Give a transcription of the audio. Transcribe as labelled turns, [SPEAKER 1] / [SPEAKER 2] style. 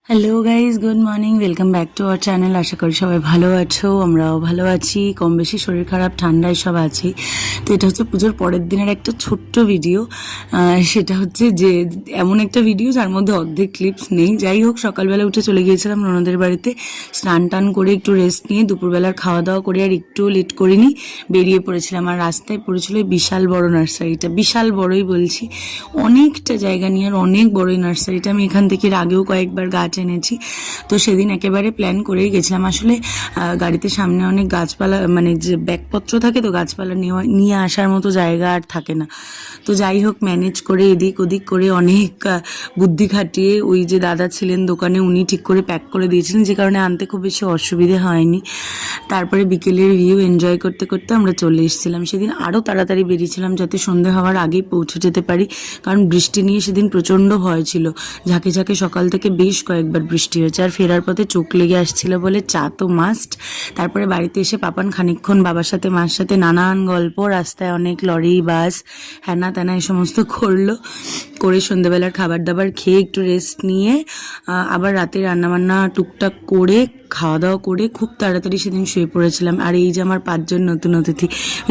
[SPEAKER 1] Hello guys, good morning, welcome back to our channel. আশা করি সবাই ভালো আছো, আমরাও ভালো আছি। কম বেশি শরীর খারাপ ঠান্ডায় সব আছি। তো এটা হচ্ছে পুজোর পরের দিনের একটা ছোট্ট ভিডিও। সেটা হচ্ছে যে এমন একটা ভিডিও যার মধ্যে অর্ধেক ক্লিপস নেই। যাই হোক, সকালবেলা উঠে চলে গিয়েছিলাম ননদের বাড়িতে, স্নান টান করে একটু রেস্ট নিয়ে দুপুরবেলার খাওয়া দাওয়া করে আর একটু লেট করিনি, বেরিয়ে পড়েছিলাম। আর রাস্তায় পড়েছিল এই বিশাল বড় নার্সারিটা, বিশাল বড়ই বলছি, অনেকটা জায়গা নিয়ে আর অনেক বড় এই নার্সারিটা। আমি এখান থেকে এর আগেও কয়েকবার গাছ এনেছি। তো সেদিন একেবারে প্ল্যান করেই গেছিলাম। আসলে গাড়িতে সামনে অনেক গাছপালা, মানে যে ব্যাগপত্র থাকে, তো গাছপালা নিয়ে আসার মতো জায়গা আর থাকে না। তো যাই হোক, ম্যানেজ করে এদিক ওদিক করে অনেক বুদ্ধি খাটিয়ে ওই যে দাদা ছিলেন দোকানে, উনি ঠিক করে প্যাক করে দিয়েছিলেন, যে কারণে আনতে খুব বেশি অসুবিধে হয়নি। তারপরে বিকেলের ভিউ এনজয় করতে করতে আমরা চলে এসেছিলাম। সেদিন আরও তাড়াতাড়ি বেরিয়েছিলাম যাতে সন্ধে হওয়ার আগেই পৌঁছে যেতে পারি, কারণ বৃষ্টি নিয়ে সেদিন প্রচণ্ড ভয় ছিল। ঝাঁকে ঝাঁকে সকাল থেকে বেশ কয়েকবার বৃষ্টি হয়েছে, আর ফেরার পথে চোখ লেগে আসছিল বলে চা তো মাস্ট। তারপরে বাড়িতে এসে পাপান খানিকক্ষণ বাবার সাথে মার সাথে নানান গল্প, রাস্তায় অনেক লরি বাস হ্যানা ত্যানা এই সমস্ত করলো, করে সন্ধ্যেবেলার খাবার দাবার খেয়ে একটু রেস্ট নিয়ে আবার রাতে রান্নাবান্না টুকটাক করে খাওয়া দাওয়া করে খুব তাড়াতাড়ি সেদিন শুয়ে পড়েছিলাম। আর এই যে আমার 5জন নতুন অতিথি,